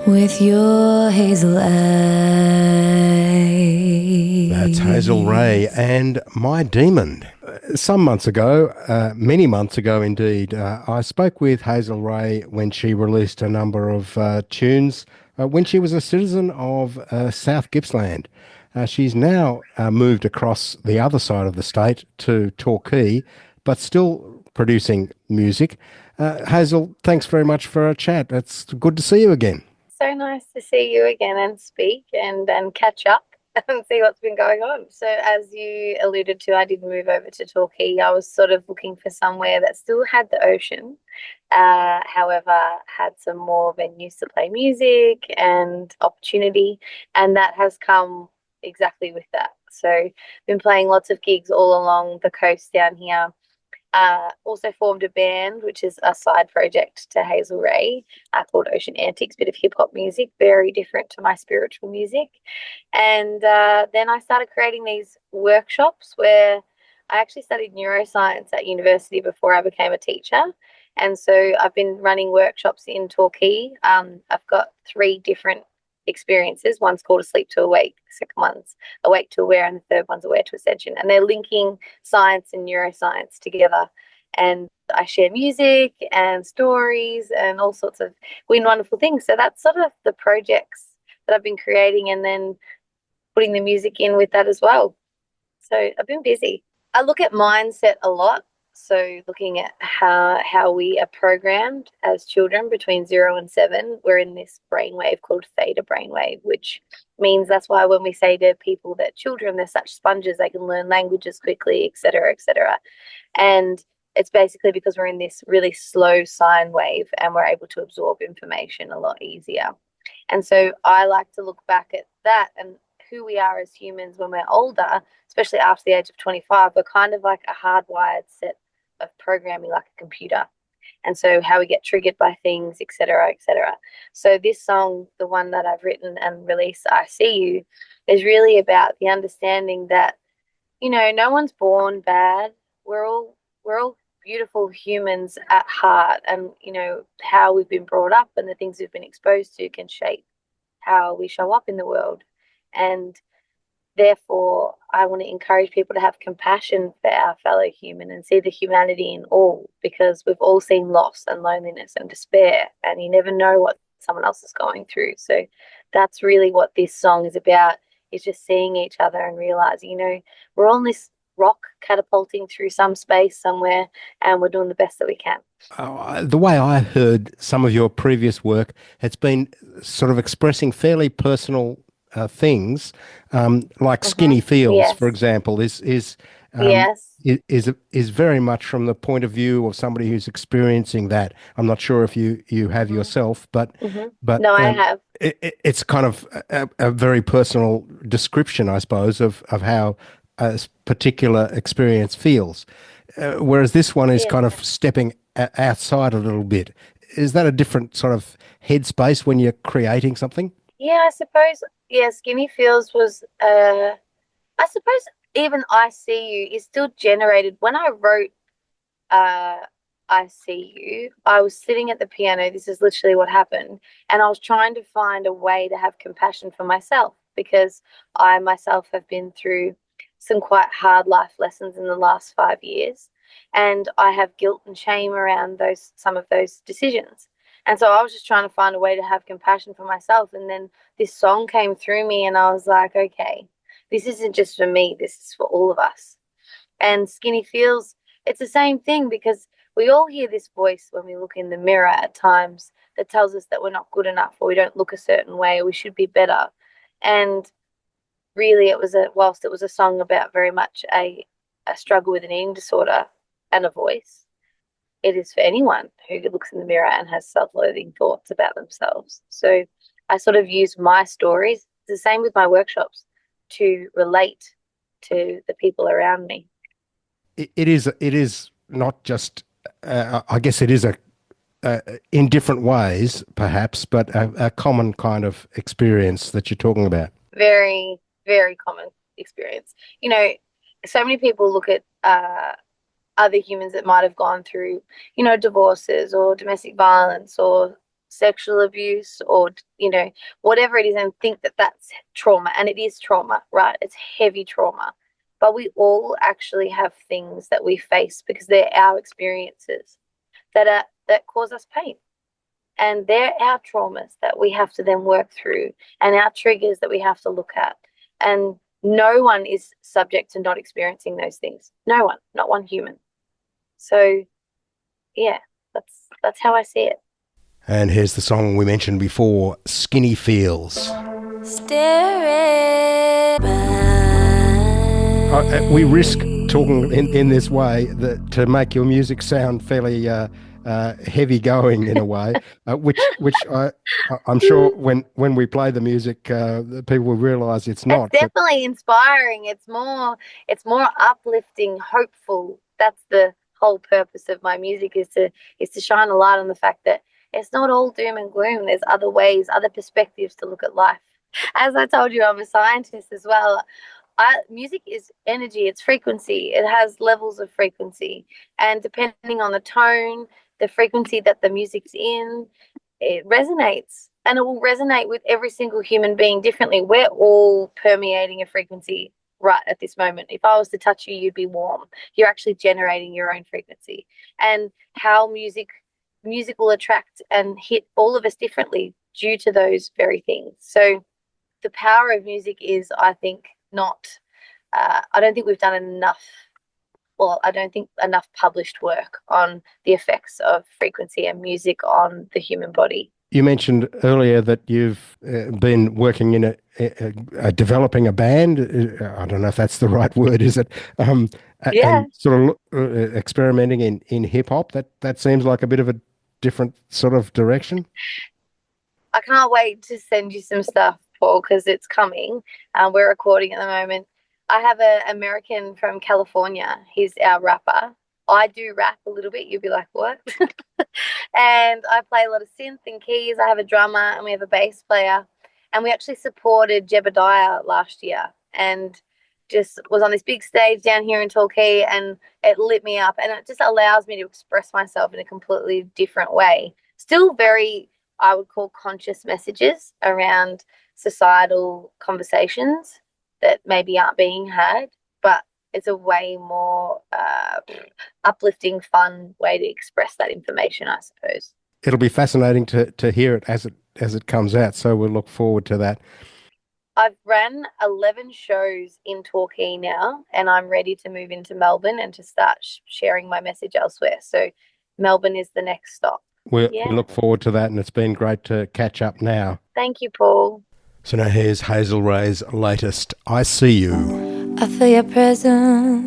with your hazel eyes. That's Hazel Ray and My Demon. Some months ago, many months ago indeed, I spoke with Hazel Ray when she released a number of tunes when she was a citizen of South Gippsland. She's now moved across the other side of the state to Torquay, but still producing music. Hazel, thanks very much for a chat. It's good to see you again. So nice to see you again and speak and catch up and see what's been going on. So as you alluded to, I did move over to Torquay. I was sort of looking for somewhere that still had the ocean, however, had some more venues to play music and opportunity, and that has come exactly with that. So been playing lots of gigs all along the coast down here. Also formed a band, which is a side project to Hazel Ray, called Ocean Antics, bit of hip hop music, very different to my spiritual music. And then I started creating these workshops where I actually studied neuroscience at university before I became a teacher. And so I've been running workshops in Torquay. I've got 3 different experiences. One's called Asleep to Awake, the second one's Awake to Aware, and the third one's Aware to Ascension. And they're linking science and neuroscience together. And I share music and stories and all sorts of wonderful things. So that's sort of the projects that I've been creating and then putting the music in with that as well. So I've been busy. I look at mindset a lot. So looking at how we are programmed as children between 0 and 7, we're in this brainwave called theta brainwave, which means that's why when we say to people that children, they're such sponges, they can learn languages quickly, et cetera, et cetera. And it's basically because we're in this really slow sine wave and we're able to absorb information a lot easier. And so I like to look back at that and who we are as humans when we're older, especially after the age of 25, we're kind of like a hardwired set of programming like a computer. And so how we get triggered by things, et cetera, et cetera. So this song, the one that I've written and released, I See You, is really about the understanding that, no one's born bad. We're all beautiful humans at heart, and, how we've been brought up and the things we've been exposed to can shape how we show up in the world. And therefore, I want to encourage people to have compassion for our fellow human and see the humanity in all, because we've all seen loss and loneliness and despair, and you never know what someone else is going through. So that's really what this song is about, is just seeing each other and realizing, we're on this rock catapulting through some space somewhere, and we're doing the best that we can. The way I heard some of your previous work, it's been sort of expressing fairly personal things, like Skinny Feels, for Yes. example, Yes. is very much from the point of view of somebody who's experiencing that. I'm not sure if you have yourself, but No, I have. it's kind of a very personal description, I suppose, of how a particular experience feels. Whereas this one is Yeah. kind of stepping outside a little bit. Is that a different sort of headspace when you're creating something? Yeah, I suppose. Yeah, Skinny Feels was, I suppose even I See You is still generated. When I wrote I See You, I was sitting at the piano. This is literally what happened. And I was trying to find a way to have compassion for myself, because I myself have been through some quite hard life lessons in the last 5 years. And I have guilt and shame around some of those decisions. And so I was just trying to find a way to have compassion for myself. And then this song came through me, and I was like, okay, this isn't just for me, this is for all of us. And Skinny Feels, it's the same thing, because we all hear this voice when we look in the mirror at times that tells us that we're not good enough, or we don't look a certain way, or we should be better. And really, whilst it was a song about very much a struggle with an eating disorder and a voice, it is for anyone who looks in the mirror and has self-loathing thoughts about themselves. So I sort of use my stories, the same with my workshops, to relate to the people around me. It is not just, I guess it is in different ways, perhaps, but a common kind of experience that you're talking about. Very, very common experience. So many people look at other humans that might have gone through, divorces or domestic violence or sexual abuse or, whatever it is, and think that that's trauma. And it is trauma, right? It's heavy trauma. But we all actually have things that we face because they're our experiences that cause us pain. And they're our traumas that we have to then work through, and our triggers that we have to look at. And no one is subject to not experiencing those things. No one, not one human. So, yeah, that's how I see it. And here's the song we mentioned before, Skinny Feels. We risk talking in this way to make your music sound fairly heavy going in a way, which I'm sure when we play the music, people will realise it's not. It's definitely inspiring. It's more uplifting, hopeful. That's the whole purpose of my music, is to shine a light on the fact that it's not all doom and gloom. There's other ways, other perspectives to look at life. As I told you, I'm a scientist as well. Music is energy, it's frequency. It has levels of frequency. And depending on the tone, the frequency that the music's in, it resonates. And it will resonate with every single human being differently. We're all permeating a frequency right at this moment. If I was to touch you, you'd be warm. You're actually generating your own frequency. And how music will attract and hit all of us differently due to those very things. So the power of music is, I think, I don't think we've done enough. Well, I don't think enough published work on the effects of frequency and music on the human body. You mentioned earlier that you've been working in developing a band. I don't know if that's the right word, is it? Yeah. And sort of experimenting in hip hop. That seems like a bit of a different sort of direction. I can't wait to send you some stuff, Paul, because it's coming. We're recording at the moment. I have an American from California. He's our rapper. I do rap a little bit. You'll be like, what? And I play a lot of synth and keys. I have a drummer and we have a bass player. And we actually supported Jebediah last year and just was on this big stage down here in Torquay, and it lit me up. And it just allows me to express myself in a completely different way. Still very, I would call, conscious messages around societal conversations that maybe aren't being had, but it's a way more uplifting, fun way to express that information, I suppose. It'll be fascinating to hear it as it comes out, so we'll look forward to that. I've ran 11 shows in Torquay now, and I'm ready to move into Melbourne and to start sharing my message elsewhere. So Melbourne is the next stop. We look forward to that, and it's been great to catch up now. Thank you, Paul. So now here's Hazel Ray's latest, I See You. I feel your presence